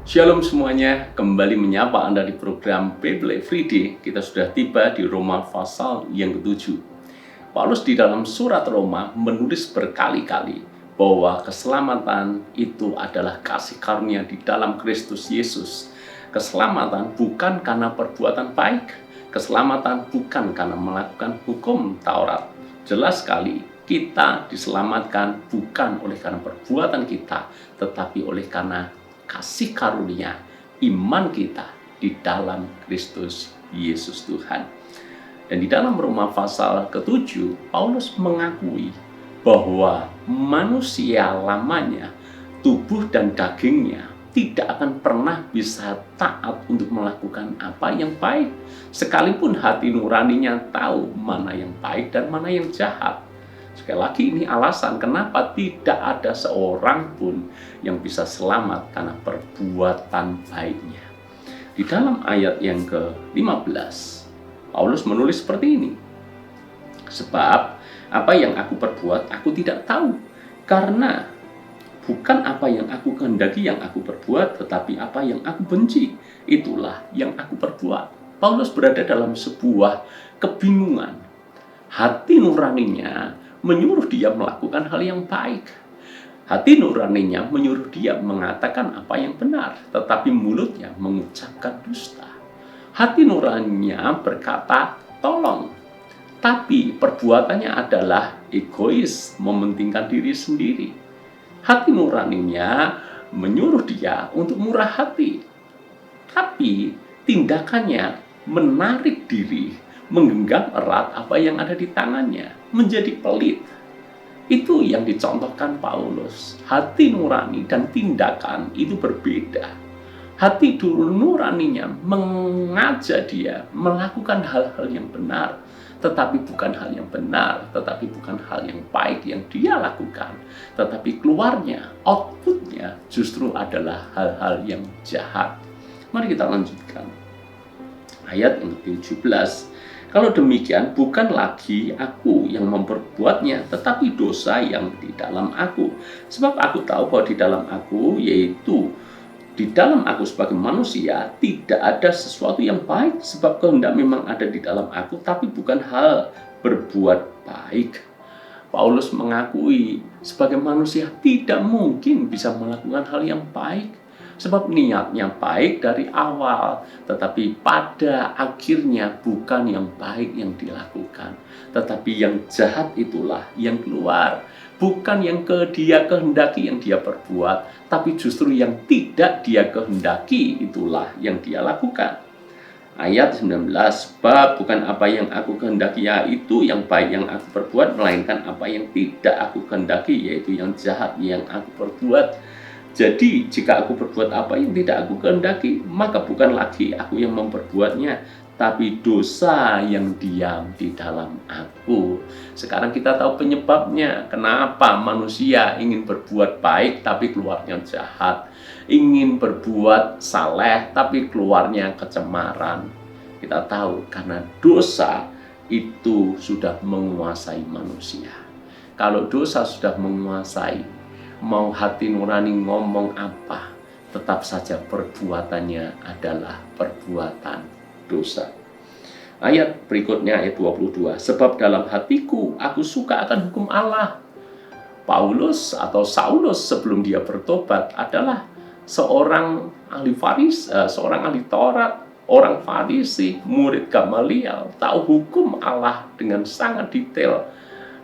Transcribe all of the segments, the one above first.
Shalom semuanya, kembali menyapa Anda di program Bible Everyday. Kita sudah tiba di Roma pasal yang ke-7. Paulus di dalam surat Roma menulis berkali-kali bahwa keselamatan itu adalah kasih karunia di dalam Kristus Yesus. Keselamatan bukan karena perbuatan baik, keselamatan bukan karena melakukan hukum Taurat. Jelas sekali, kita diselamatkan bukan oleh karena perbuatan kita, tetapi oleh karena kasih karunia iman kita di dalam Kristus Yesus Tuhan. Dan di dalam Roma pasal ke-7, Paulus mengakui bahwa manusia lamanya, tubuh dan dagingnya tidak akan pernah bisa taat untuk melakukan apa yang baik, sekalipun hati nuraninya tahu mana yang baik dan mana yang jahat. Sekali lagi, ini alasan kenapa tidak ada seorang pun yang bisa selamat karena perbuatan baiknya. Di dalam ayat yang ke-15, Paulus menulis seperti ini. Sebab apa yang aku perbuat, aku tidak tahu. Karena bukan apa yang aku kehendaki yang aku perbuat, tetapi apa yang aku benci, itulah yang aku perbuat. Paulus berada dalam sebuah kebingungan. Hati nuraninya menyuruh dia melakukan hal yang baik. Hati nuraninya menyuruh dia mengatakan apa yang benar, tetapi mulutnya mengucapkan dusta. Hati nuraninya berkata, tolong. Tapi perbuatannya adalah egois, mementingkan diri sendiri. Hati nuraninya menyuruh dia untuk murah hati. Tapi tindakannya menarik diri, menggenggam erat apa yang ada di tangannya, menjadi pelit. Itu yang dicontohkan Paulus. Hati nurani dan tindakan itu berbeda. Hati nuraninya mengajak dia melakukan hal-hal yang benar, tetapi bukan hal yang benar, tetapi bukan hal yang baik yang dia lakukan. Tetapi keluarnya, outputnya justru adalah hal-hal yang jahat. Mari kita lanjutkan. Ayat yang ke-17. Kalau demikian, bukan lagi aku yang memperbuatnya, tetapi dosa yang di dalam aku. Sebab aku tahu bahwa di dalam aku, yaitu di dalam aku sebagai manusia, tidak ada sesuatu yang baik. Sebab kehendak memang ada di dalam aku, tapi bukan hal berbuat baik. Paulus mengakui sebagai manusia tidak mungkin bisa melakukan hal yang baik. Sebab niatnya baik dari awal, tetapi pada akhirnya bukan yang baik yang dilakukan, tetapi yang jahat itulah yang keluar. Bukan yang dia kehendaki yang dia perbuat, tapi justru yang tidak dia kehendaki itulah yang dia lakukan. Ayat 19, sebab bukan apa yang aku kehendaki yaitu yang baik yang aku perbuat, melainkan apa yang tidak aku kehendaki yaitu yang jahat yang aku perbuat. Jadi, jika aku berbuat apa yang tidak aku kehendaki, maka bukan lagi aku yang memperbuatnya, tapi dosa yang diam di dalam aku. Sekarang kita tahu penyebabnya. Kenapa manusia ingin berbuat baik, tapi keluarnya jahat. Ingin berbuat saleh, tapi keluarnya kecemaran. Kita tahu karena dosa itu sudah menguasai manusia. Kalau dosa sudah menguasai, mau hati nurani ngomong apa, tetap saja perbuatannya adalah perbuatan dosa. Ayat berikutnya, ayat 22. Sebab dalam hatiku aku suka akan hukum Allah. Paulus atau Saulus sebelum dia bertobat adalah seorang ahli seorang ahli Taurat, orang Farisi, murid Gamaliel, tahu hukum Allah dengan sangat detail.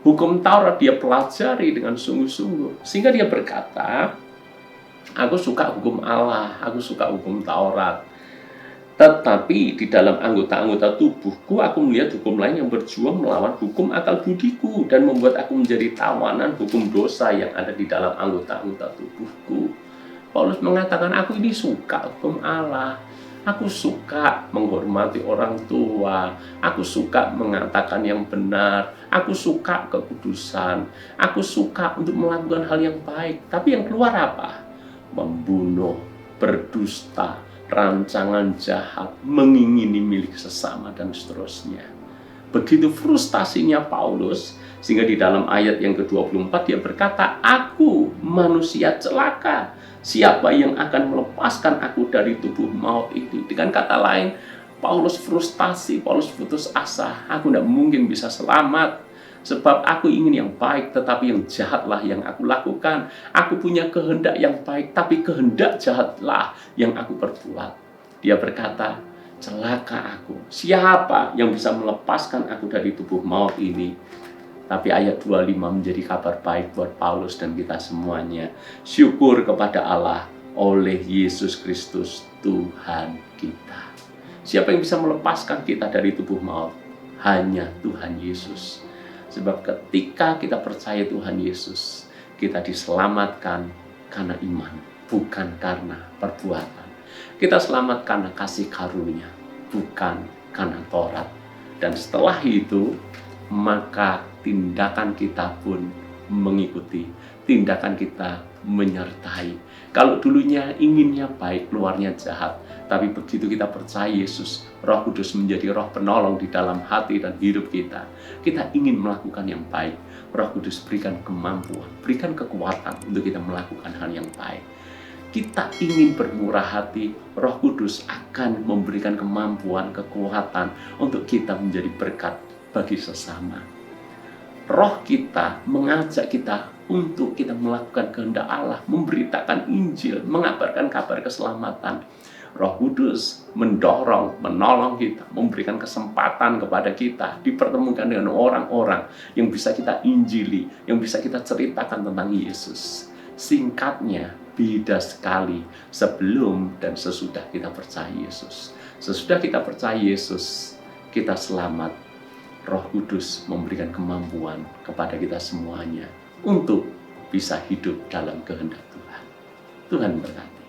Hukum Taurat dia pelajari dengan sungguh-sungguh. Sehingga dia berkata, aku suka hukum Allah, aku suka hukum Taurat. Tetapi di dalam anggota-anggota tubuhku, aku melihat hukum lain yang berjuang melawan hukum akal budiku dan membuat aku menjadi tawanan hukum dosa yang ada di dalam anggota-anggota tubuhku. Paulus mengatakan, aku ini suka hukum Allah. Aku suka menghormati orang tua, aku suka mengatakan yang benar, aku suka kekudusan, aku suka untuk melakukan hal yang baik. Tapi yang keluar apa? Membunuh, berdusta, rancangan jahat, mengingini milik sesama, dan seterusnya. Begitu frustasinya Paulus, Sehingga di dalam ayat yang ke-24 dia berkata, "Aku manusia celaka. Siapa yang akan melepaskan aku dari tubuh maut ini?" Dengan kata lain, Paulus frustasi, Paulus putus asa. Aku tidak mungkin bisa selamat. Sebab aku ingin yang baik, tetapi yang jahatlah yang aku lakukan. Aku punya kehendak yang baik, tapi kehendak jahatlah yang aku perbuat. Dia berkata, "Celaka aku. Siapa yang bisa melepaskan aku dari tubuh maut ini?" Tapi ayat 25 menjadi kabar baik buat Paulus dan kita semuanya. Syukur kepada Allah oleh Yesus Kristus Tuhan kita. Siapa yang bisa melepaskan kita dari tubuh maut? Hanya Tuhan Yesus. Sebab ketika kita percaya Tuhan Yesus, kita diselamatkan karena iman, bukan karena perbuatan. Kita selamat karena kasih karunia, bukan karena Taurat. Dan setelah itu, maka tindakan kita pun mengikuti, tindakan kita menyertai. Kalau dulunya inginnya baik, luarnya jahat, tapi begitu kita percaya Yesus, Roh Kudus menjadi roh penolong di dalam hati dan hidup kita. Kita ingin melakukan yang baik, Roh Kudus berikan kemampuan, berikan kekuatan untuk kita melakukan hal yang baik. Kita ingin bermurah hati, Roh Kudus akan memberikan kemampuan, kekuatan untuk kita menjadi berkat bagi sesama. Roh kita mengajak kita untuk kita melakukan kehendak Allah, memberitakan Injil, mengabarkan kabar keselamatan. Roh Kudus mendorong, menolong kita, memberikan kesempatan kepada kita dipertemukan dengan orang-orang yang bisa kita injili, yang bisa kita ceritakan tentang Yesus. Singkatnya, beda sekali sebelum dan sesudah kita percaya Yesus. Sesudah kita percaya Yesus, kita selamat. Roh Kudus memberikan kemampuan kepada kita semuanya untuk bisa hidup dalam kehendak Tuhan. Tuhan berkati.